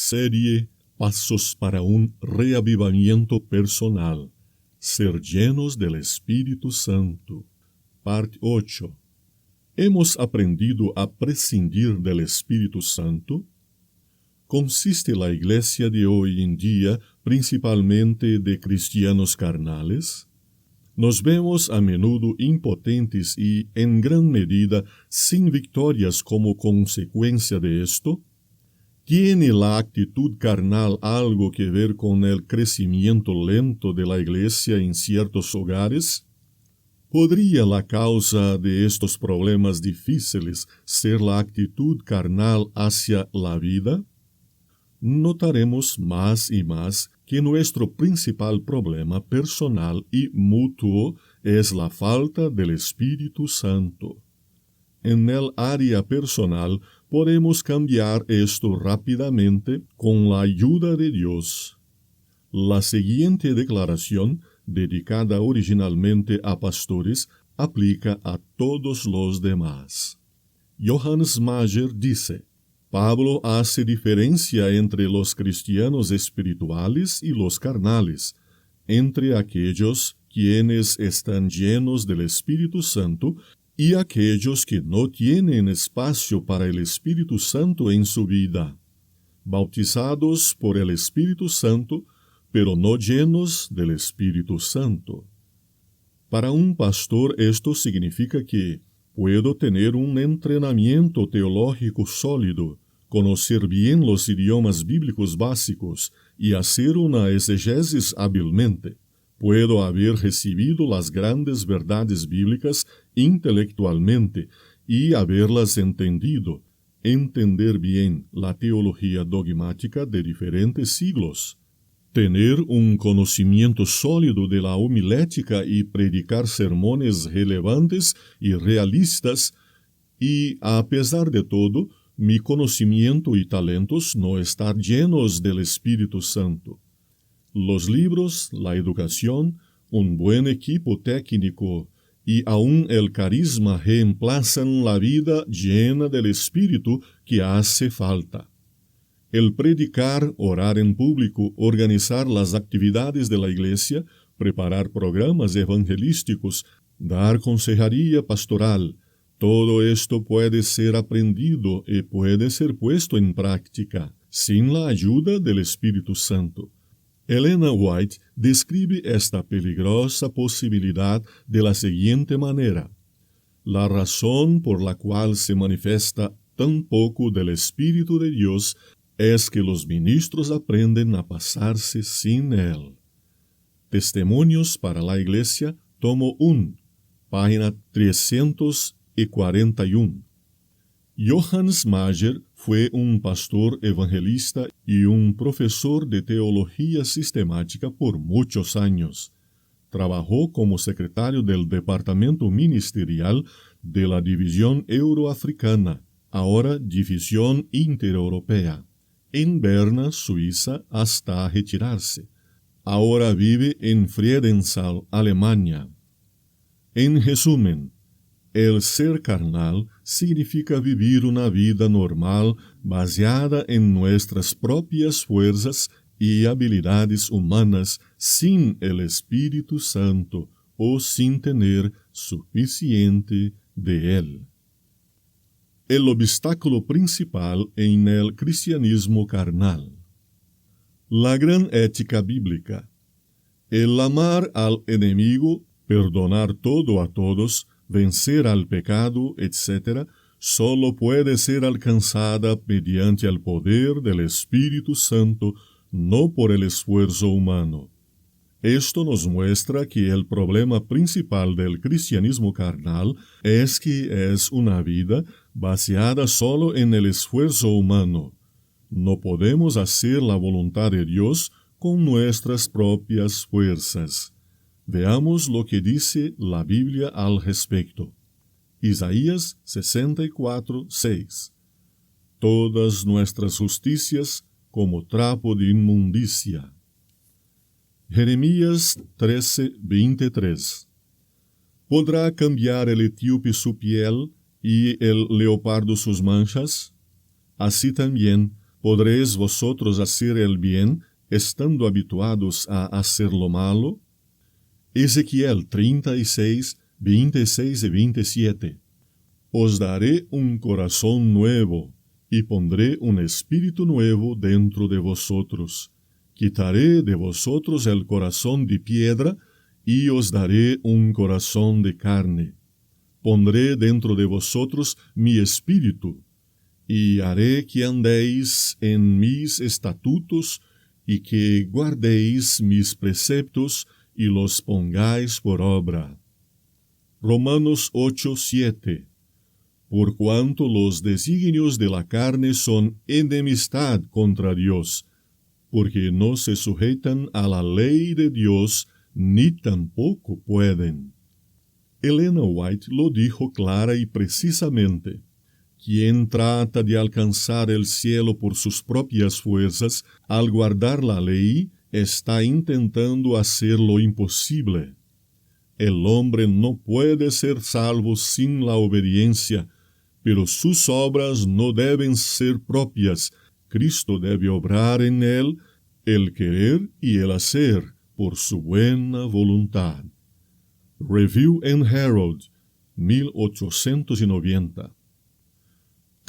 Serie Pasos para un reavivamiento personal. Ser llenos del Espíritu Santo. Parte 8. ¿Hemos aprendido a prescindir del Espíritu Santo? ¿Consiste la iglesia de hoy en día principalmente de cristianos carnales? Nos vemos a menudo impotentes y, en gran medida, sin victorias como consecuencia de esto. ¿Tiene la actitud carnal algo que ver con el crecimiento lento de la iglesia en ciertos hogares? ¿Podría la causa de estos problemas difíciles ser la actitud carnal hacia la vida? Notaremos más y más que nuestro principal problema personal y mutuo es la falta del Espíritu Santo. En el área personal podemos cambiar esto rápidamente con la ayuda de Dios. La siguiente declaración, dedicada originalmente a pastores, aplica a todos los demás. Johannes Mayer dice: Pablo hace diferencia entre los cristianos espirituales y los carnales, entre aquellos quienes están llenos del Espíritu Santo y aquellos que no tienen espacio para el Espíritu Santo en su vida, bautizados por el Espíritu Santo, pero no llenos del Espíritu Santo. Para un pastor esto significa que puedo tener un entrenamiento teológico sólido, conocer bien los idiomas bíblicos básicos y hacer una exégesis hábilmente. Puedo haber recibido las grandes verdades bíblicas intelectualmente y haberlas entendido, entender bien la teología dogmática de diferentes siglos, tener un conocimiento sólido de la homilética y predicar sermones relevantes y realistas, y, a pesar de todo, mi conocimiento y talentos no estar llenos del Espíritu Santo. Los libros, la educación, un buen equipo técnico y aún el carisma reemplazan la vida llena del Espíritu que hace falta. El predicar, orar en público, organizar las actividades de la iglesia, preparar programas evangelísticos, dar consejería pastoral, todo esto puede ser aprendido y puede ser puesto en práctica, sin la ayuda del Espíritu Santo. Elena White describe esta peligrosa posibilidad de la siguiente manera: la razón por la cual se manifiesta tan poco del Espíritu de Dios es que los ministros aprenden a pasarse sin él. Testimonios para la Iglesia, tomo 1, página 341. Johannes Mayer fue un pastor evangelista y un profesor de teología sistemática por muchos años. Trabajó como secretario del Departamento Ministerial de la División Euroafricana, ahora División Intereuropea, en Berna, Suiza, hasta retirarse. Ahora vive en Friedenthal, Alemania. En resumen, el ser carnal significa vivir una vida normal baseada en nuestras propias fuerzas y habilidades humanas sin el Espíritu Santo o sin tener suficiente de él. El obstáculo principal en el cristianismo carnal. La gran ética bíblica. El amar al enemigo, perdonar todo a todos, vencer al pecado, etc., solo puede ser alcanzada mediante el poder del Espíritu Santo, no por el esfuerzo humano. Esto nos muestra que el problema principal del cristianismo carnal es que es una vida baseada solo en el esfuerzo humano. No podemos hacer la voluntad de Dios con nuestras propias fuerzas. Veamos lo que dice la Biblia al respecto. Isaías 64:6. Todas nuestras justicias como trapo de inmundicia. Jeremías 13:23. ¿Podrá cambiar el etíope su piel y el leopardo sus manchas? Así también ¿Podréis vosotros hacer el bien, estando habituados a hacer lo malo? Ezequiel 36, 26 y 27. Os daré un corazón nuevo, y pondré un espíritu nuevo dentro de vosotros. Quitaré de vosotros el corazón de piedra, y os daré un corazón de carne. Pondré dentro de vosotros mi espíritu, y haré que andéis en mis estatutos, y que guardéis mis preceptos, y los pongáis por obra. Romanos 8, 7. Por cuanto los designios de la carne son enemistad contra Dios, porque no se sujetan a la ley de Dios, ni tampoco pueden. Elena White lo dijo clara y precisamente. Quien trata de alcanzar el cielo por sus propias fuerzas, al guardar la ley, está intentando hacer lo imposible. El hombre no puede ser salvo sin la obediencia, pero sus obras no deben ser propias. Cristo debe obrar en él el querer y el hacer por su buena voluntad. Review and Herald, 1890.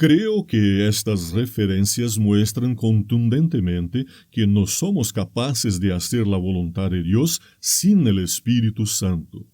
Creo que estas referencias muestran contundentemente que no somos capaces de hacer la voluntad de Dios sin el Espíritu Santo.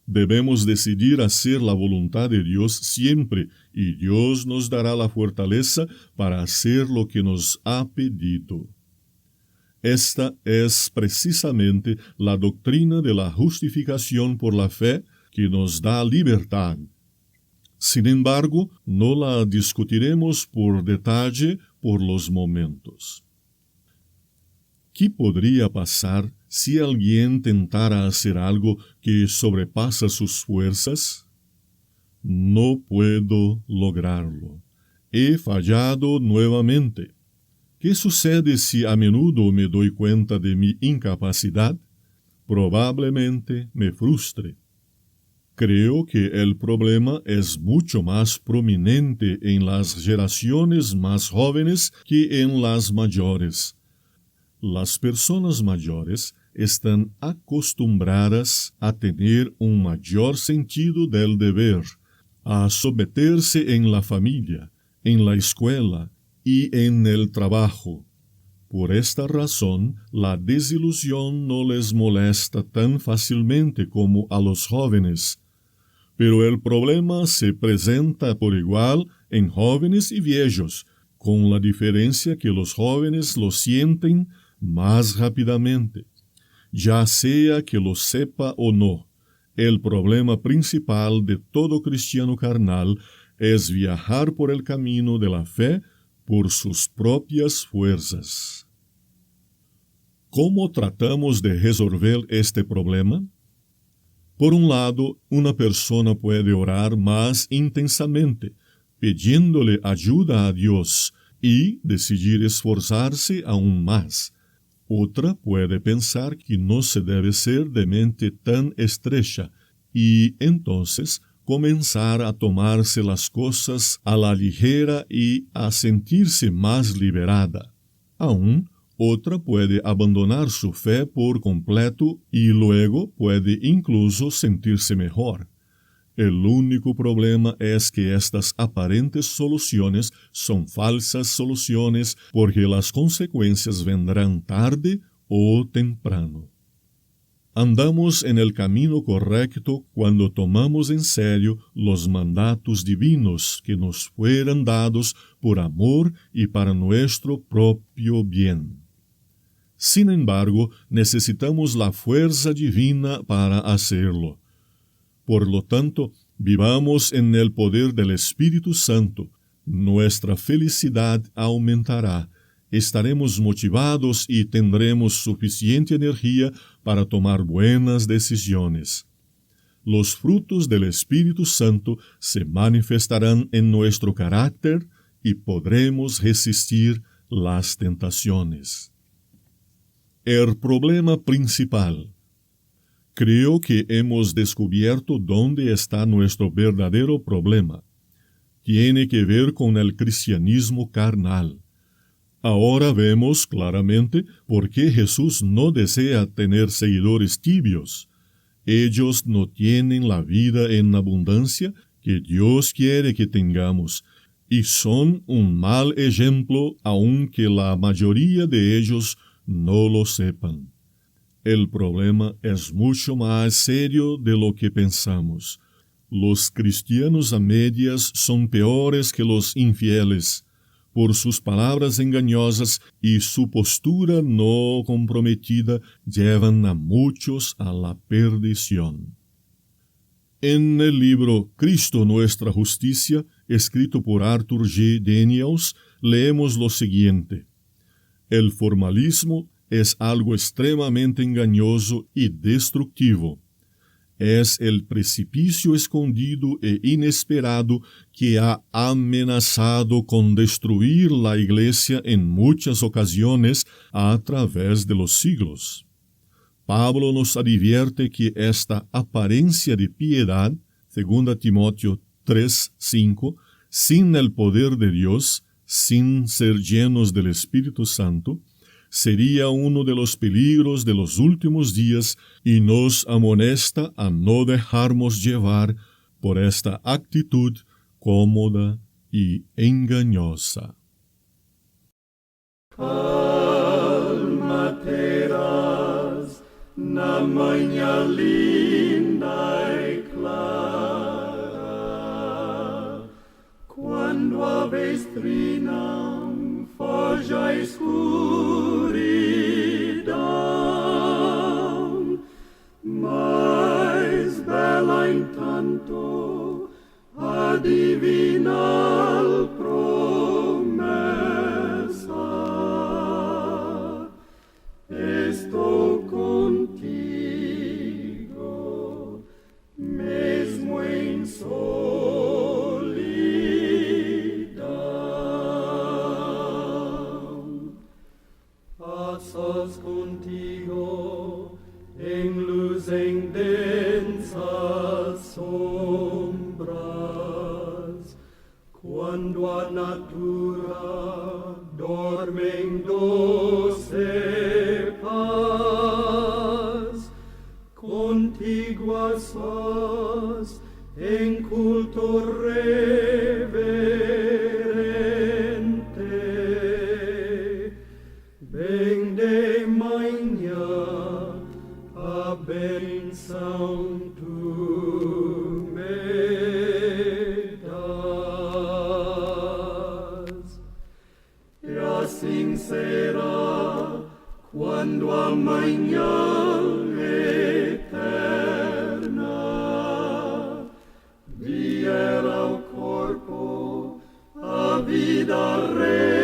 Debemos decidir hacer la voluntad de Dios siempre, y Dios nos dará la fortaleza para hacer lo que nos ha pedido. Esta es precisamente la doctrina de la justificación por la fe que nos da libertad. Sin embargo, no la discutiremos por detalle por los momentos. ¿Qué podría pasar si alguien tentara hacer algo que sobrepasa sus fuerzas? No puedo lograrlo. He fallado nuevamente. ¿Qué sucede si a menudo me doy cuenta de mi incapacidad? Probablemente me frustre. Creo que el problema es mucho más prominente en las generaciones más jóvenes que en las mayores. Las personas mayores están acostumbradas a tener un mayor sentido del deber, a someterse en la familia, en la escuela y en el trabajo. Por esta razón, la desilusión no les molesta tan fácilmente como a los jóvenes. Pero el problema se presenta por igual en jóvenes y viejos, con la diferencia que los jóvenes lo sienten más rápidamente. Ya sea que lo sepa o no, el problema principal de todo cristiano carnal es viajar por el camino de la fe por sus propias fuerzas. ¿Cómo tratamos de resolver este problema? Por un lado, una persona puede orar más intensamente, pidiéndole ayuda a Dios y decidir esforzarse aún más. Otra puede pensar que no se debe ser de mente tan estrecha y entonces comenzar a tomarse las cosas a la ligera y a sentirse más liberada. Aún otra puede abandonar su fe por completo y luego puede incluso sentirse mejor. El único problema es que estas aparentes soluciones son falsas soluciones porque las consecuencias vendrán tarde o temprano. Andamos en el camino correcto cuando tomamos en serio los mandatos divinos que nos fueron dados por amor y para nuestro propio bien. Sin embargo, necesitamos la fuerza divina para hacerlo. Por lo tanto, vivamos en el poder del Espíritu Santo. Nuestra felicidad aumentará. Estaremos motivados y tendremos suficiente energía para tomar buenas decisiones. Los frutos del Espíritu Santo se manifestarán en nuestro carácter y podremos resistir las tentaciones. El problema principal. Creo que hemos descubierto dónde está nuestro verdadero problema. Tiene que ver con el cristianismo carnal. Ahora vemos claramente por qué Jesús no desea tener seguidores tibios. Ellos no tienen la vida en abundancia que Dios quiere que tengamos, y son un mal ejemplo aunque la mayoría de ellos no lo sepan. El problema es mucho más serio de lo que pensamos. Los cristianos a medias son peores que los infieles, por sus palabras engañosas y su postura no comprometida llevan a muchos a la perdición. En el libro Cristo Nuestra Justicia, escrito por Arthur G. Daniels, leemos lo siguiente: el formalismo es algo extremadamente engañoso y destructivo. Es el precipicio escondido e inesperado que ha amenazado con destruir la Iglesia en muchas ocasiones a través de los siglos. Pablo nos advierte que esta apariencia de piedad, 2 Timoteo 3:5, sin el poder de Dios, sin ser llenos del Espíritu Santo, sería uno de los peligros de los últimos días y nos amonesta a no dejarnos llevar por esta actitud cómoda y engañosa. Calmateras na manhã linda e clara, quando a vestrina foge a escuridão, mais bela entanto a divinal promessa: estou contigo, mesmo em solidão. A sós contigo, em luz, em densas sombras, quando a natura dorme em doce paz, contigo a sós, em culto reverente, bem de manhã a benção tu me dás. E assim será quando a manhã eterna vier ao corpo a vida real.